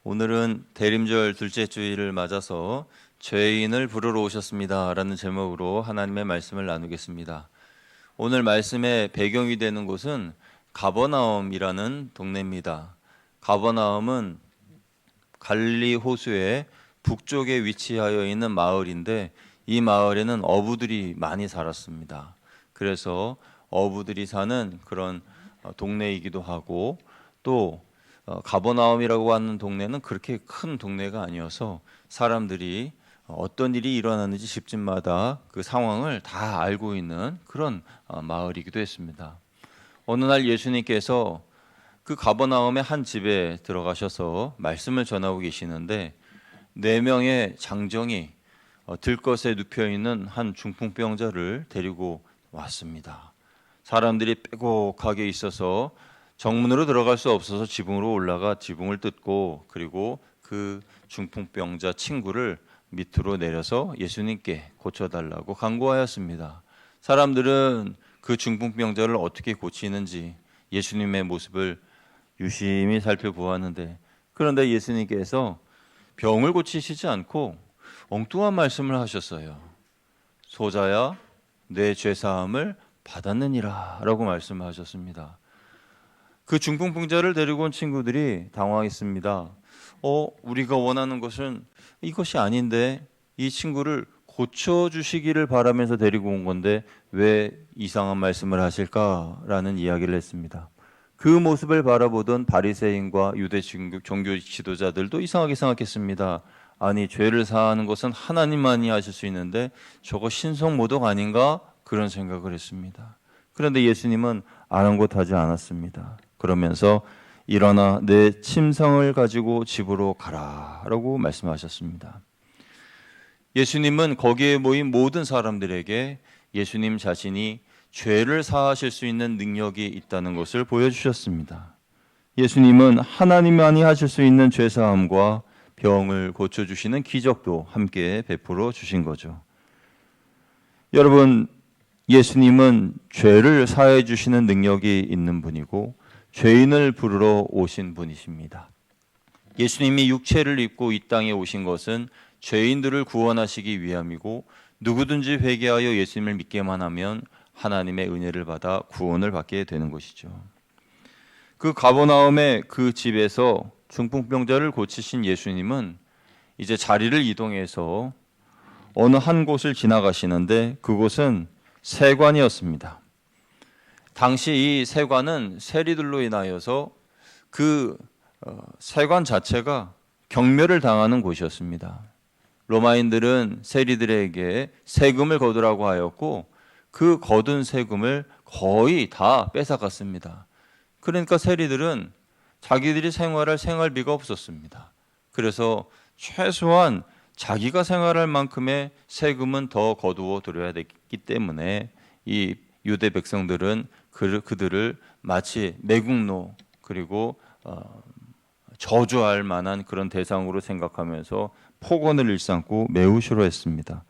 오늘은 대림절 둘째 주일을 맞아서 죄인을 부르러 오셨습니다 라는 제목으로 하나님의 말씀을 나누겠습니다. 오늘 말씀의 배경이 되는 곳은 가버나움이라는 동네입니다. 가버나움은 갈릴리 호수의 북쪽에 위치하여 있는 마을인데 이 마을에는 어부들이 많이 살았습니다. 그래서 어부들이 사는 그런 동네이기도 하고 또 가버나움이라고 하는 동네는 그렇게 큰 동네가 아니어서 사람들이 어떤 일이 일어나는지 집집마다 그 상황을 다 알고 있는 그런 마을이기도 했습니다. 어느 날 예수님께서 그 가버나움의 한 집에 들어가셔서 말씀을 전하고 계시는데 4명의 장정이 들것에 눕혀 있는 한 중풍병자를 데리고 왔습니다. 사람들이 빼곡하게 있어서 정문으로 들어갈 수 없어서 지붕으로 올라가 지붕을 뜯고 그리고 그 중풍병자 친구를 밑으로 내려서 예수님께 고쳐달라고 간구하였습니다. 사람들은 그 중풍병자를 어떻게 고치는지 예수님의 모습을 유심히 살펴보았는데 그런데 예수님께서 병을 고치시지 않고 엉뚱한 말씀을 하셨어요. 소자야 내 죄사함을 받았느니라 라고 말씀하셨습니다. 그 중풍병자를 데리고 온 친구들이 당황했습니다. 우리가 원하는 것은 이것이 아닌데 이 친구를 고쳐주시기를 바라면서 데리고 온 건데 왜 이상한 말씀을 하실까라는 이야기를 했습니다. 그 모습을 바라보던 바리새인과 유대 종교 지도자들도 이상하게 생각했습니다. 아니 죄를 사하는 것은 하나님만이 하실 수 있는데 저거 신성모독 아닌가? 그런 생각을 했습니다. 그런데 예수님은 아랑곳하지 않았습니다. 그러면서 일어나 내 침상을 가지고 집으로 가라라고 말씀하셨습니다. 예수님은 거기에 모인 모든 사람들에게 예수님 자신이 죄를 사하실 수 있는 능력이 있다는 것을 보여주셨습니다. 예수님은 하나님만이 하실 수 있는 죄사함과 병을 고쳐주시는 기적도 함께 베풀어 주신 거죠. 여러분, 예수님은 죄를 사해 주시는 능력이 있는 분이고 죄인을 부르러 오신 분이십니다. 예수님이 육체를 입고 이 땅에 오신 것은 죄인들을 구원하시기 위함이고 누구든지 회개하여 예수님을 믿게만 하면 하나님의 은혜를 받아 구원을 받게 되는 것이죠. 그 가버나움의 그 집에서 중풍병자를 고치신 예수님은 이제 자리를 이동해서 어느 한 곳을 지나가시는데 그곳은 세관이었습니다. 당시 이 세관은 세리들로 인하여서 그 세관 자체가 경멸을 당하는 곳이었습니다. 로마인들은 세리들에게 세금을 거두라고 하였고 그 거둔 세금을 거의 다 뺏어갔습니다. 그러니까 세리들은 자기들이 생활할 생활비가 없었습니다. 그래서 최소한 자기가 생활할 만큼의 세금은 더 거두어 들여야 됐기 때문에 이 유대 백성들은 그들을 마치 매국노 그리고 저주할 만한 그런 대상으로 생각하면서 폭언을 일삼고 매우 싫어했습니다.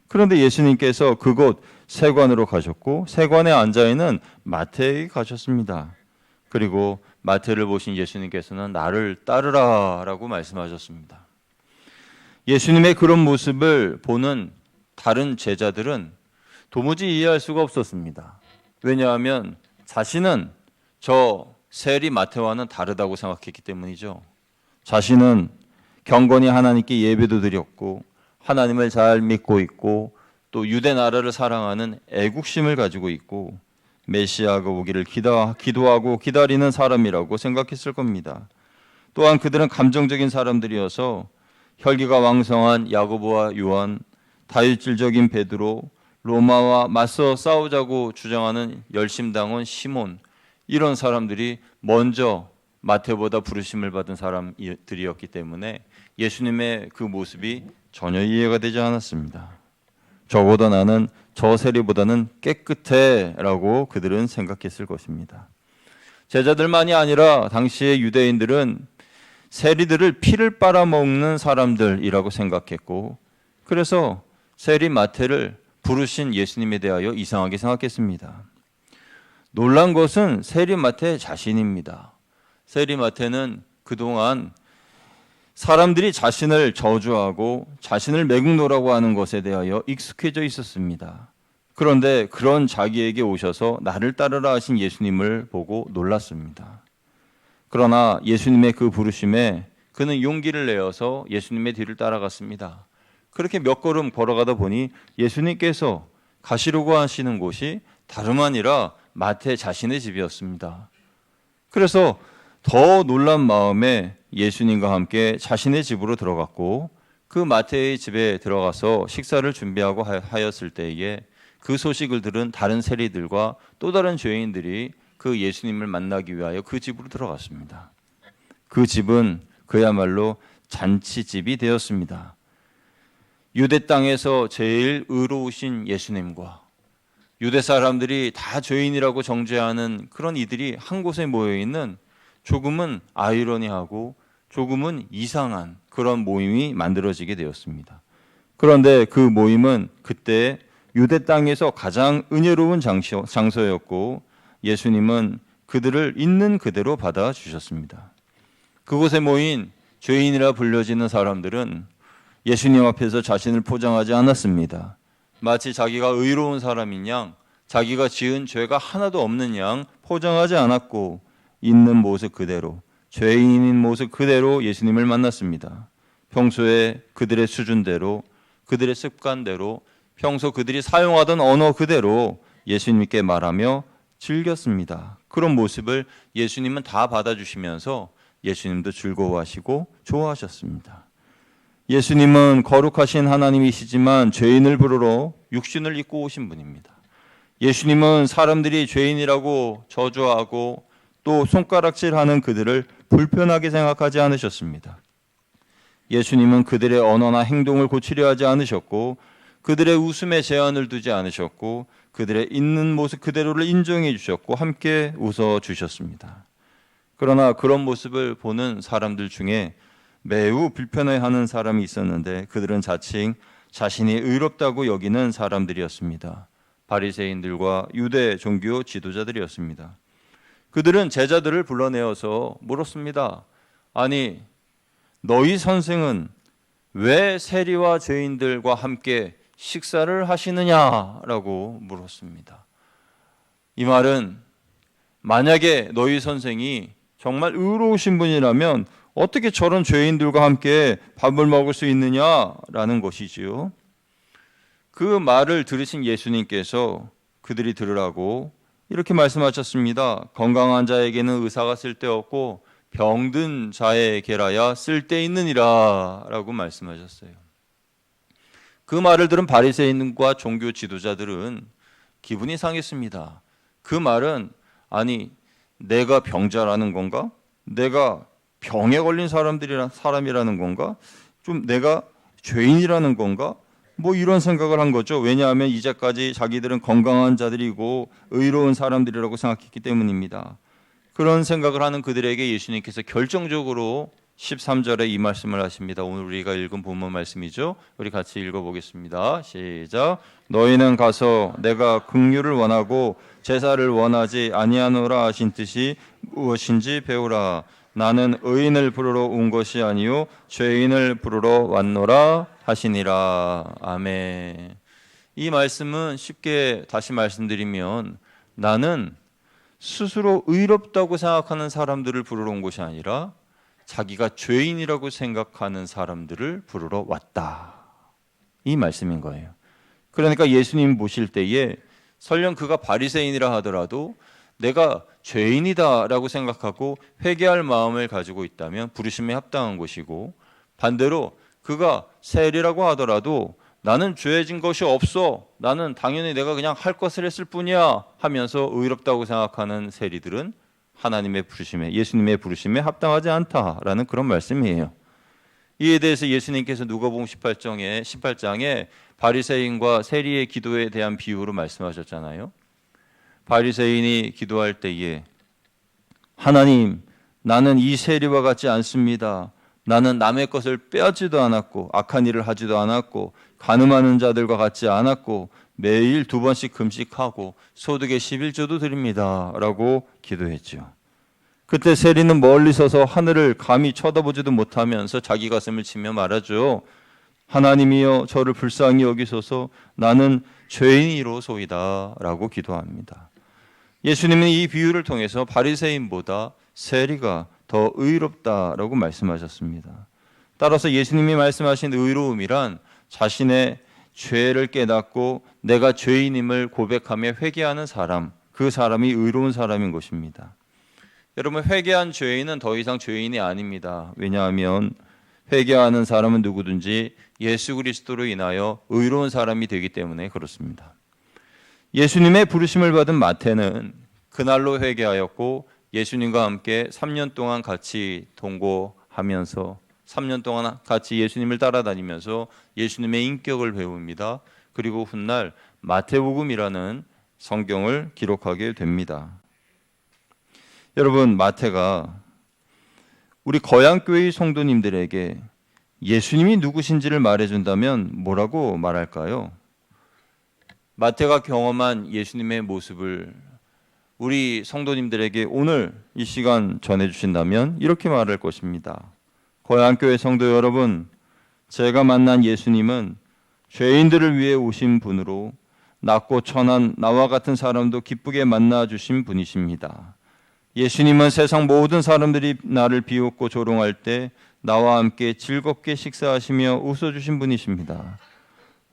그런데 예수님께서 그곳 세관으로 가셨고 세관에 앉아있는 마태에게 가셨습니다. 그리고 마태를 보신 예수님께서는 나를 따르라 라고 말씀하셨습니다. 예수님의 그런 모습을 보는 다른 제자들은 도무지 이해할 수가 없었습니다. 왜냐하면 자신은 저 세리 마태와는 다르다고 생각했기 때문이죠. 자신은 경건히 하나님께 예배도 드렸고 하나님을 잘 믿고 있고 또 유대 나라를 사랑하는 애국심을 가지고 있고 메시아가 오기를 기도하고 기다리는 사람이라고 생각했을 겁니다. 또한 그들은 감정적인 사람들이어서 혈기가 왕성한 야고보와 요한, 다혈질적인 베드로, 로마와 맞서 싸우자고 주장하는 열심당원 시몬, 이런 사람들이 먼저 마태보다 부르심을 받은 사람들이었기 때문에 예수님의 그 모습이 전혀 이해가 되지 않았습니다. 저보다 나는 저 세리보다는 깨끗해 라고 그들은 생각했을 것입니다. 제자들만이 아니라 당시의 유대인들은 세리들을 피를 빨아먹는 사람들이라고 생각했고 그래서 세리 마태를 부르신 예수님에 대하여 이상하게 생각했습니다. 놀란 것은 세리 마태 자신입니다. 세리 마태는 그동안 사람들이 자신을 저주하고 자신을 매국노라고 하는 것에 대하여 익숙해져 있었습니다. 그런데 그런 자기에게 오셔서 나를 따르라 하신 예수님을 보고 놀랐습니다. 그러나 예수님의 그 부르심에 그는 용기를 내어서 예수님의 뒤를 따라갔습니다. 그렇게 몇 걸음 걸어가다 보니 예수님께서 가시려고 하시는 곳이 다름 아니라 마태 자신의 집이었습니다. 그래서 더 놀란 마음에 예수님과 함께 자신의 집으로 들어갔고 그 마태의 집에 들어가서 식사를 준비하고 하였을 때에 그 소식을 들은 다른 세리들과 또 다른 죄인들이 그 예수님을 만나기 위하여 그 집으로 들어갔습니다. 그 집은 그야말로 잔치집이 되었습니다. 유대 땅에서 제일 의로우신 예수님과 유대 사람들이 다 죄인이라고 정죄하는 그런 이들이 한 곳에 모여 있는 조금은 아이러니하고 조금은 이상한 그런 모임이 만들어지게 되었습니다. 그런데 그 모임은 그때 유대 땅에서 가장 은혜로운 장소였고 예수님은 그들을 있는 그대로 받아주셨습니다. 그곳에 모인 죄인이라 불려지는 사람들은 예수님 앞에서 자신을 포장하지 않았습니다. 마치 자기가 의로운 사람인 양, 자기가 지은 죄가 하나도 없는 양 포장하지 않았고 있는 모습 그대로, 죄인인 모습 그대로 예수님을 만났습니다. 평소에 그들의 수준대로, 그들의 습관대로, 평소 그들이 사용하던 언어 그대로 예수님께 말하며 즐겼습니다. 그런 모습을 예수님은 다 받아주시면서 예수님도 즐거워하시고 좋아하셨습니다. 예수님은 거룩하신 하나님이시지만 죄인을 부르러 육신을 입고 오신 분입니다. 예수님은 사람들이 죄인이라고 저주하고 또 손가락질하는 그들을 불편하게 생각하지 않으셨습니다. 예수님은 그들의 언어나 행동을 고치려 하지 않으셨고 그들의 웃음에 제한을 두지 않으셨고 그들의 있는 모습 그대로를 인정해 주셨고 함께 웃어 주셨습니다. 그러나 그런 모습을 보는 사람들 중에 매우 불편해하는 사람이 있었는데 그들은 자칭 자신이 의롭다고 여기는 사람들이었습니다. 바리새인들과 유대 종교 지도자들이었습니다. 그들은 제자들을 불러내어서 물었습니다. 아니, 너희 선생은 왜 세리와 죄인들과 함께 식사를 하시느냐라고 물었습니다. 이 말은 만약에 너희 선생이 정말 의로우신 분이라면 어떻게 저런 죄인들과 함께 밥을 먹을 수 있느냐라는 것이지요. 그 말을 들으신 예수님께서 그들이 들으라고 이렇게 말씀하셨습니다. 건강한 자에게는 의사가 쓸데없고 병든 자에게라야 쓸데있느니라 라고 말씀하셨어요. 그 말을 들은 바리새인과 종교 지도자들은 기분이 상했습니다. 그 말은 아니 내가 병자라는 건가? 내가 병에 걸린 사람이라는 건가? 좀 내가 죄인이라는 건가? 뭐 이런 생각을 한 거죠. 왜냐하면 이제까지 자기들은 건강한 자들이고 의로운 사람들이라고 생각했기 때문입니다. 그런 생각을 하는 그들에게 예수님께서 결정적으로 13절에 이 말씀을 하십니다. 오늘 우리가 읽은 본문 말씀이죠. 우리 같이 읽어보겠습니다. 시작. 너희는 가서 내가 긍휼을 원하고 제사를 원하지 아니하노라 하신 뜻이 무엇인지 배우라. 나는 의인을 부르러 온 것이 아니요 죄인을 부르러 왔노라 하시니라. 아멘. 이 말씀은 쉽게 다시 말씀드리면 나는 스스로 의롭다고 생각하는 사람들을 부르러 온 것이 아니라 자기가 죄인이라고 생각하는 사람들을 부르러 왔다. 이 말씀인 거예요. 그러니까 예수님 보실 때에 설령 그가 바리새인이라 하더라도 내가 죄인이다라고 생각하고 회개할 마음을 가지고 있다면 부르심에 합당한 것이고 반대로 그가 세리라고 하더라도 나는 죄진 것이 없어. 나는 당연히 내가 그냥 할 것을 했을 뿐이야 하면서 의롭다고 생각하는 세리들은 하나님의 부르심에 예수님의 부르심에 합당하지 않다라는 그런 말씀이에요. 이에 대해서 예수님께서 누가복음 18장에 바리새인과 세리의 기도에 대한 비유로 말씀하셨잖아요. 바리새인이 기도할 때에 하나님, 나는 이 세리와 같지 않습니다. 나는 남의 것을 빼앗지도 않았고 악한 일을 하지도 않았고 간음하는 자들과 같지 않았고 매일 2번씩 금식하고 소득의 11조도 드립니다 라고 기도했죠. 그때 세리는 멀리 서서 하늘을 감히 쳐다보지도 못하면서 자기 가슴을 치며 말하죠. 하나님이여 저를 불쌍히 여기소서 나는 죄인이로소이다 라고 기도합니다. 예수님은 이 비유를 통해서 바리새인보다 세리가 더 의롭다라고 말씀하셨습니다. 따라서 예수님이 말씀하신 의로움이란 자신의 죄를 깨닫고 내가 죄인임을 고백하며 회개하는 사람, 그 사람이 의로운 사람인 것입니다. 여러분, 회개한 죄인은 더 이상 죄인이 아닙니다. 왜냐하면 회개하는 사람은 누구든지 예수 그리스도로 인하여 의로운 사람이 되기 때문에 그렇습니다. 예수님의 부르심을 받은 마태는 그날로 회개하였고 예수님과 함께 3년 동안 같이 동거하면서 3년 동안 같이 예수님을 따라다니면서 예수님의 인격을 배웁니다. 그리고 훗날 마태복음이라는 성경을 기록하게 됩니다. 여러분, 마태가 우리 거양교회 성도님들에게 예수님이 누구신지를 말해준다면 뭐라고 말할까요? 마태가 경험한 예수님의 모습을 우리 성도님들에게 오늘 이 시간 전해주신다면 이렇게 말할 것입니다. 거양교회 성도 여러분, 제가 만난 예수님은 죄인들을 위해 오신 분으로 낮고 천한 나와 같은 사람도 기쁘게 만나주신 분이십니다. 예수님은 세상 모든 사람들이 나를 비웃고 조롱할 때 나와 함께 즐겁게 식사하시며 웃어주신 분이십니다.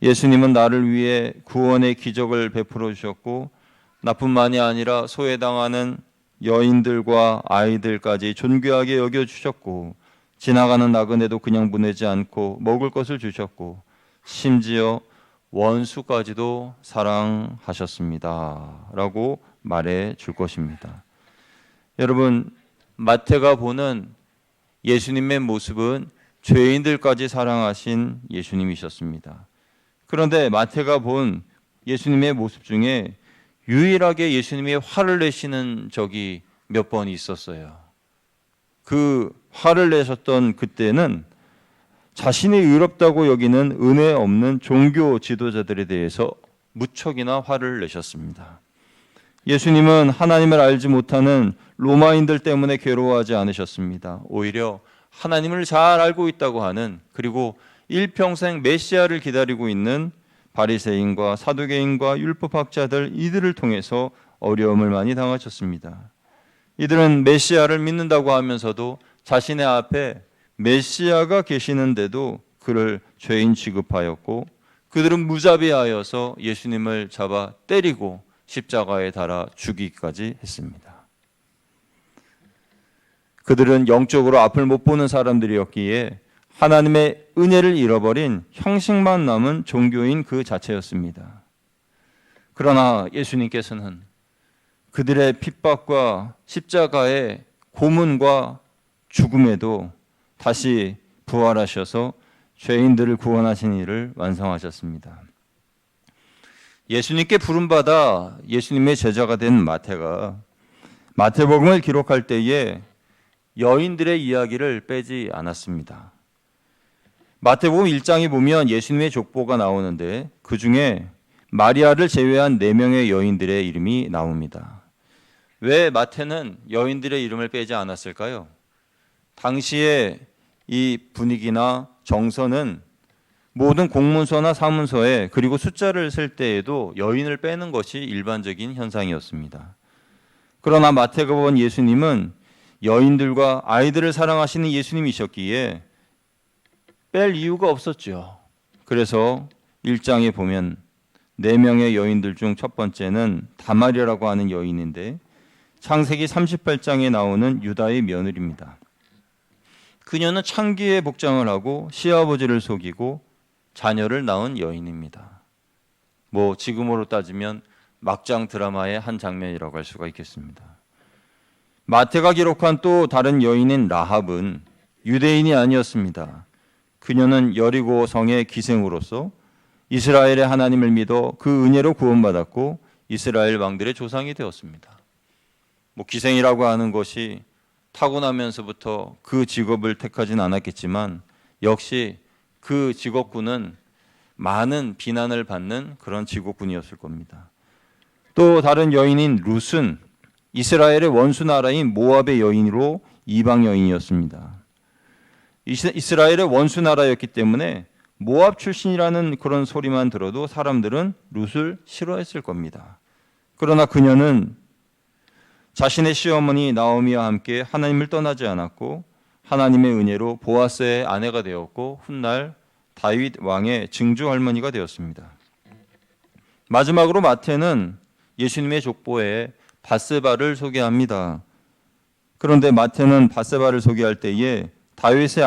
예수님은 나를 위해 구원의 기적을 베풀어 주셨고 나뿐만이 아니라 소외당하는 여인들과 아이들까지 존귀하게 여겨주셨고 지나가는 나그네도 그냥 보내지 않고 먹을 것을 주셨고 심지어 원수까지도 사랑하셨습니다 라고 말해 줄 것입니다. 여러분, 마태가 보는 예수님의 모습은 죄인들까지 사랑하신 예수님이셨습니다. 그런데 마태가 본 예수님의 모습 중에 유일하게 예수님이 화를 내시는 적이 몇 번 있었어요. 그 화를 내셨던 그때는 자신이 의롭다고 여기는 은혜 없는 종교 지도자들에 대해서 무척이나 화를 내셨습니다. 예수님은 하나님을 알지 못하는 로마인들 때문에 괴로워하지 않으셨습니다. 오히려 하나님을 잘 알고 있다고 하는, 그리고 일평생 메시아를 기다리고 있는 바리새인과 사두개인과 율법학자들, 이들을 통해서 어려움을 많이 당하셨습니다. 이들은 메시아를 믿는다고 하면서도 자신의 앞에 메시아가 계시는데도 그를 죄인 취급하였고 그들은 무자비하여서 예수님을 잡아 때리고 십자가에 달아 죽이기까지 했습니다. 그들은 영적으로 앞을 못 보는 사람들이었기에 하나님의 은혜를 잃어버린 형식만 남은 종교인 그 자체였습니다. 그러나 예수님께서는 그들의 핍박과 십자가의 고문과 죽음에도 다시 부활하셔서 죄인들을 구원하신 일을 완성하셨습니다. 예수님께 부름받아 예수님의 제자가 된 마태가 마태복음을 기록할 때에 여인들의 이야기를 빼지 않았습니다. 마태복음 1장에 보면 예수님의 족보가 나오는데 그 중에 마리아를 제외한 4명의 여인들의 이름이 나옵니다. 왜 마태는 여인들의 이름을 빼지 않았을까요? 당시의 이 분위기나 정서는 모든 공문서나 사문서에 그리고 숫자를 쓸 때에도 여인을 빼는 것이 일반적인 현상이었습니다. 그러나 마태가 본 예수님은 여인들과 아이들을 사랑하시는 예수님이셨기에 뺄 이유가 없었죠. 그래서 1장에 보면 4명의 여인들 중 첫 번째는 다말이라고 하는 여인인데 창세기 38장에 나오는 유다의 며느리입니다. 그녀는 창기의 복장을 하고 시아버지를 속이고 자녀를 낳은 여인입니다. 지금으로 따지면 막장 드라마의 한 장면이라고 할 수가 있겠습니다. 마태가 기록한 또 다른 여인인 라합은 유대인이 아니었습니다. 그녀는 여리고 성의 기생으로서 이스라엘의 하나님을 믿어 그 은혜로 구원받았고 이스라엘 왕들의 조상이 되었습니다. 기생이라고 하는 것이 타고나면서부터 그 직업을 택하진 않았겠지만 역시 그 직업군은 많은 비난을 받는 그런 직업군이었을 겁니다. 또 다른 여인인 룻은 이스라엘의 원수 나라인 모압의 여인으로 이방 여인이었습니다. 이스라엘의 원수 나라였기 때문에 모압 출신이라는 그런 소리만 들어도 사람들은 룻을 싫어했을 겁니다. 그러나 그녀는 자신의 시어머니 나오미와 함께 하나님을 떠나지 않았고 하나님의 은혜로 보아스의 아내가 되었고 훗날 다윗 왕의 증조 할머니가 되었습니다. 마지막으로 마태는 예수님의 족보에 밧세바를 소개합니다. 그런데 마태는 밧세바를 소개할 때에 다윗의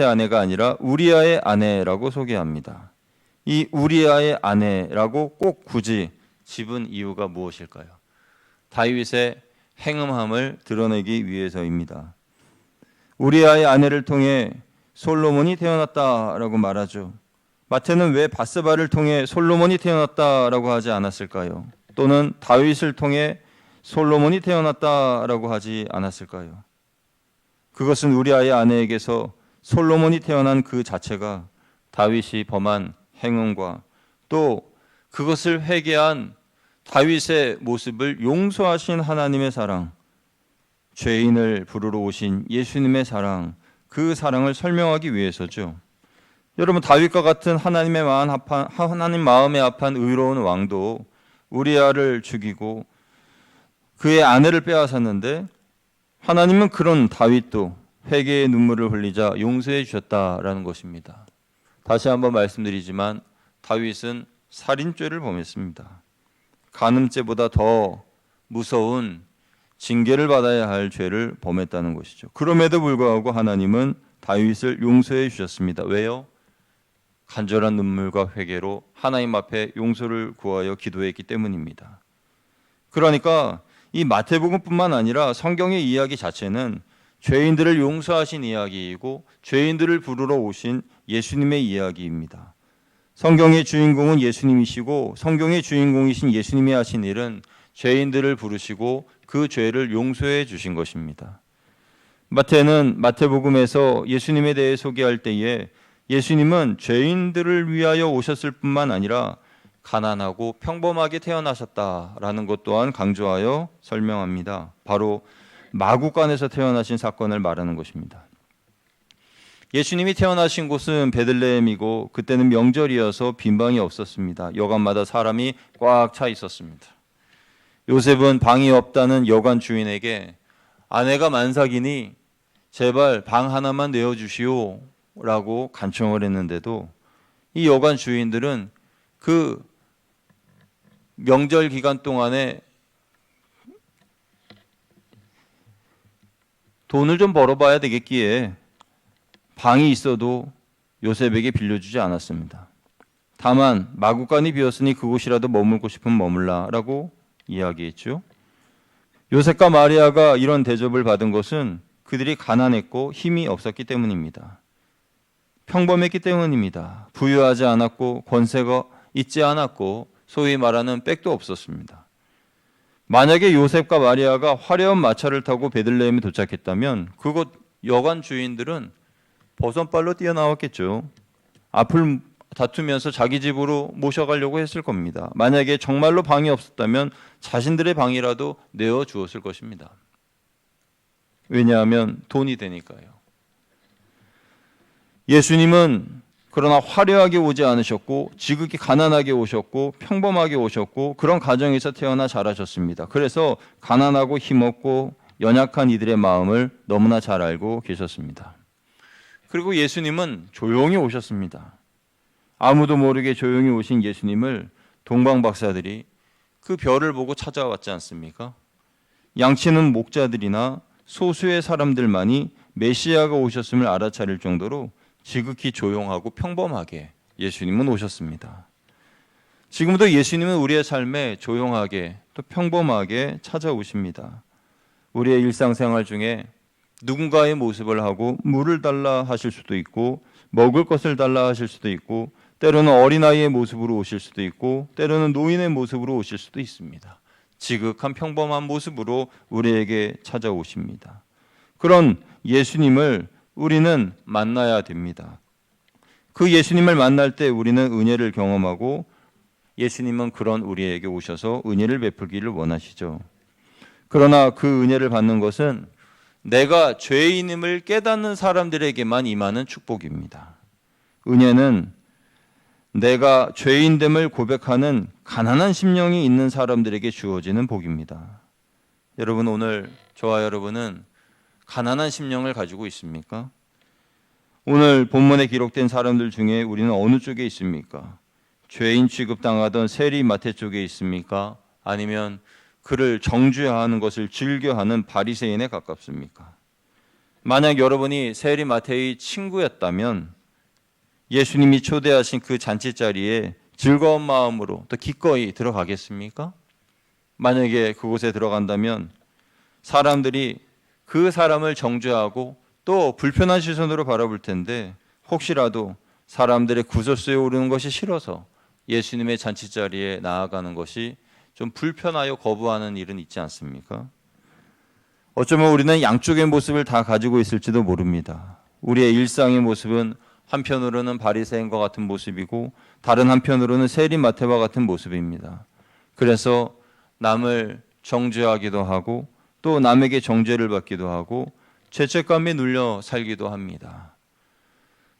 아내가 아니라 우리아의 아내라고 소개합니다. 이 우리아의 아내라고 꼭 굳이 집은 이유가 무엇일까요? 다윗의 행음함을 드러내기 위해서입니다. 우리아의 아내를 통해 솔로몬이 태어났다라고 말하죠. 마태는 왜 밧세바를 통해 솔로몬이 태어났다라고 하지 않았을까요? 또는 다윗을 통해 솔로몬이 태어났다라고 하지 않았을까요? 그것은 우리아의 아내에게서 솔로몬이 태어난 그 자체가 다윗이 범한 행음과 또 그것을 회개한 다윗의 모습을 용서하신 하나님의 사랑, 죄인을 부르러 오신 예수님의 사랑, 그 사랑을 설명하기 위해서죠. 여러분, 다윗과 같은 하나님 마음에 합한 의로운 왕도 우리아를 죽이고 그의 아내를 빼앗았는데 하나님은 그런 다윗도 회개의 눈물을 흘리자 용서해 주셨다라는 것입니다. 다시 한번 말씀드리지만 다윗은 살인죄를 범했습니다. 간음죄보다 더 무서운 징계를 받아야 할 죄를 범했다는 것이죠. 그럼에도 불구하고 하나님은 다윗을 용서해 주셨습니다. 왜요? 간절한 눈물과 회개로 하나님 앞에 용서를 구하여 기도했기 때문입니다. 그러니까 이 마태복음뿐만 아니라 성경의 이야기 자체는 죄인들을 용서하신 이야기이고 죄인들을 부르러 오신 예수님의 이야기입니다. 성경의 주인공은 예수님이시고 성경의 주인공이신 예수님이 하신 일은 죄인들을 부르시고 그 죄를 용서해 주신 것입니다. 마태는 마태복음에서 예수님에 대해 소개할 때에 예수님은 죄인들을 위하여 오셨을 뿐만 아니라 가난하고 평범하게 태어나셨다라는 것 또한 강조하여 설명합니다. 바로 마구간에서 태어나신 사건을 말하는 것입니다. 예수님이 태어나신 곳은 베들레헴이고 그때는 명절이어서 빈방이 없었습니다. 여관마다 사람이 꽉 차 있었습니다. 요셉은 방이 없다는 여관 주인에게 아내가 만삭이니 제발 방 하나만 내어주시오 라고 간청을 했는데도 이 여관 주인들은 그 명절 기간 동안에 돈을 좀 벌어봐야 되겠기에 방이 있어도 요셉에게 빌려주지 않았습니다. 다만 마구간이 비었으니 그곳이라도 머물고 싶으면 머물라라고 이야기했죠. 요셉과 마리아가 이런 대접을 받은 것은 그들이 가난했고 힘이 없었기 때문입니다. 평범했기 때문입니다. 부유하지 않았고 권세가 있지 않았고 소위 말하는 백도 없었습니다. 만약에 요셉과 마리아가 화려한 마차를 타고 베들레헴에 도착했다면 그곳 여관 주인들은 버선발로 뛰어나왔겠죠. 앞을 다투면서 자기 집으로 모셔가려고 했을 겁니다. 만약에 정말로 방이 없었다면 자신들의 방이라도 내어주었을 것입니다. 왜냐하면 돈이 되니까요. 예수님은 그러나 화려하게 오지 않으셨고 지극히 가난하게 오셨고 평범하게 오셨고 그런 가정에서 태어나 자라셨습니다. 그래서 가난하고 힘없고 연약한 이들의 마음을 너무나 잘 알고 계셨습니다. 그리고 예수님은 조용히 오셨습니다. 아무도 모르게 조용히 오신 예수님을 동방 박사들이 그 별을 보고 찾아왔지 않습니까? 양치는 목자들이나 소수의 사람들만이 메시아가 오셨음을 알아차릴 정도로 지극히 조용하고 평범하게 예수님은 오셨습니다. 지금도 예수님은 우리의 삶에 조용하게 또 평범하게 찾아오십니다. 우리의 일상생활 중에 누군가의 모습을 하고 물을 달라 하실 수도 있고 먹을 것을 달라 하실 수도 있고 때로는 어린아이의 모습으로 오실 수도 있고 때로는 노인의 모습으로 오실 수도 있습니다. 지극한 평범한 모습으로 우리에게 찾아오십니다. 그런 예수님을 우리는 만나야 됩니다. 그 예수님을 만날 때 우리는 은혜를 경험하고 예수님은 그런 우리에게 오셔서 은혜를 베풀기를 원하시죠. 그러나 그 은혜를 받는 것은 내가 죄인임을 깨닫는 사람들에게만 임하는 축복입니다. 은혜는 내가 죄인됨을 고백하는 가난한 심령이 있는 사람들에게 주어지는 복입니다. 여러분, 오늘 저와 여러분은 가난한 심령을 가지고 있습니까? 오늘 본문에 기록된 사람들 중에 우리는 어느 쪽에 있습니까? 죄인 취급당하던 세리 마태 쪽에 있습니까? 아니면 그를 정죄하는 것을 즐겨하는 바리새인에 가깝습니까? 만약 여러분이 세리 마태의 친구였다면 예수님이 초대하신 그 잔치 자리에 즐거운 마음으로 또 기꺼이 들어가겠습니까? 만약에 그곳에 들어간다면 사람들이 그 사람을 정죄하고 또 불편한 시선으로 바라볼 텐데 혹시라도 사람들의 구설수에 오르는 것이 싫어서 예수님의 잔치 자리에 나아가는 것이 좀 불편하여 거부하는 일은 있지 않습니까? 어쩌면 우리는 양쪽의 모습을 다 가지고 있을지도 모릅니다. 우리의 일상의 모습은 한편으로는 바리새인과 같은 모습이고 다른 한편으로는 세리 마태와 같은 모습입니다. 그래서 남을 정죄하기도 하고 또 남에게 정죄를 받기도 하고 죄책감에 눌려 살기도 합니다.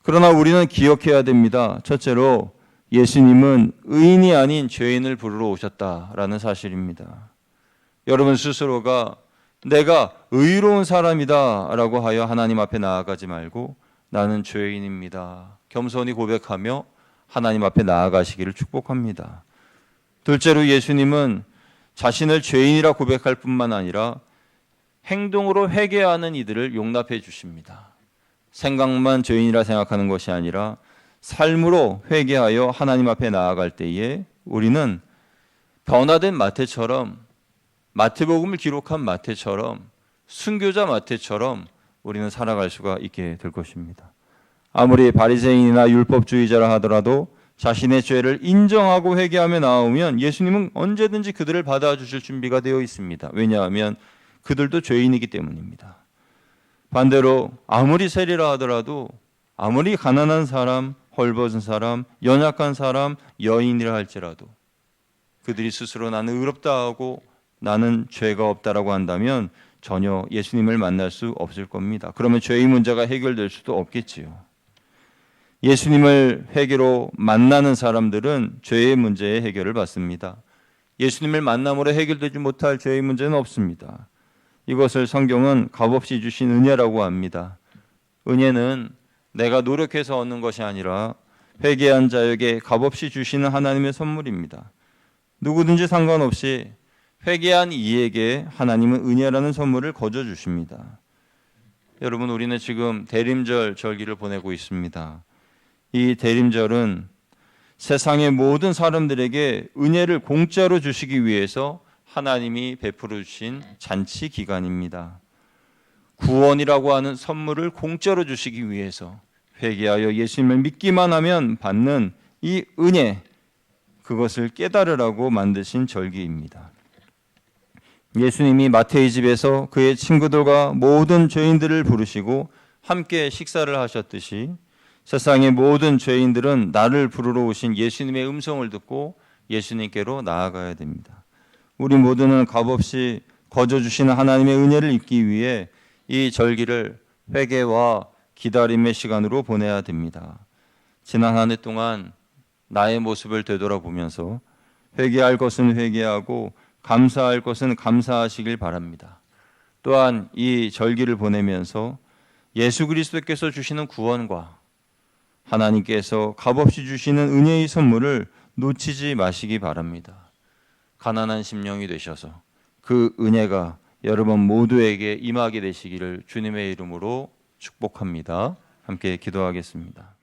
그러나 우리는 기억해야 됩니다. 첫째로 예수님은 의인이 아닌 죄인을 부르러 오셨다라는 사실입니다. 여러분 스스로가 내가 의로운 사람이다 라고 하여 하나님 앞에 나아가지 말고 나는 죄인입니다. 겸손히 고백하며 하나님 앞에 나아가시기를 축복합니다. 둘째로 예수님은 자신을 죄인이라 고백할 뿐만 아니라 행동으로 회개하는 이들을 용납해 주십니다. 생각만 죄인이라 생각하는 것이 아니라 삶으로 회개하여 하나님 앞에 나아갈 때에 우리는 변화된 마태처럼 마태복음을 기록한 마태처럼 순교자 마태처럼 우리는 살아갈 수가 있게 될 것입니다. 아무리 바리새인이나 율법주의자라 하더라도 자신의 죄를 인정하고 회개하며 나오면 예수님은 언제든지 그들을 받아주실 준비가 되어 있습니다. 왜냐하면 그들도 죄인이기 때문입니다. 반대로 아무리 세리라 하더라도 아무리 가난한 사람, 헐벗은 사람, 연약한 사람, 여인이라 할지라도 그들이 스스로 나는 의롭다 하고 나는 죄가 없다라고 한다면 전혀 예수님을 만날 수 없을 겁니다. 그러면 죄의 문제가 해결될 수도 없겠지요. 예수님을 회개로 만나는 사람들은 죄의 문제의 해결을 받습니다. 예수님을 만남으로 해결되지 못할 죄의 문제는 없습니다. 이것을 성경은 값없이 주신 은혜라고 합니다. 은혜는 내가 노력해서 얻는 것이 아니라 회개한 자에게 값없이 주시는 하나님의 선물입니다. 누구든지 상관없이 회개한 이에게 하나님은 은혜라는 선물을 거저 주십니다. 여러분, 우리는 지금 대림절 절기를 보내고 있습니다. 이 대림절은 세상의 모든 사람들에게 은혜를 공짜로 주시기 위해서 하나님이 베풀어 주신 잔치 기간입니다. 구원이라고 하는 선물을 공짜로 주시기 위해서 회개하여 예수님을 믿기만 하면 받는 이 은혜, 그것을 깨달으라고 만드신 절기입니다. 예수님이 마태의 집에서 그의 친구들과 모든 죄인들을 부르시고 함께 식사를 하셨듯이 세상의 모든 죄인들은 나를 부르러 오신 예수님의 음성을 듣고 예수님께로 나아가야 됩니다. 우리 모두는 값없이 거저 주시는 하나님의 은혜를 입기 위해 이 절기를 회개와 기다림의 시간으로 보내야 됩니다. 지난 한 해 동안 나의 모습을 되돌아보면서 회개할 것은 회개하고 감사할 것은 감사하시길 바랍니다. 또한 이 절기를 보내면서 예수 그리스도께서 주시는 구원과 하나님께서 값없이 주시는 은혜의 선물을 놓치지 마시기 바랍니다. 가난한 심령이 되셔서 그 은혜가 여러분 모두에게 임하게 되시기를 주님의 이름으로 축복합니다. 함께 기도하겠습니다.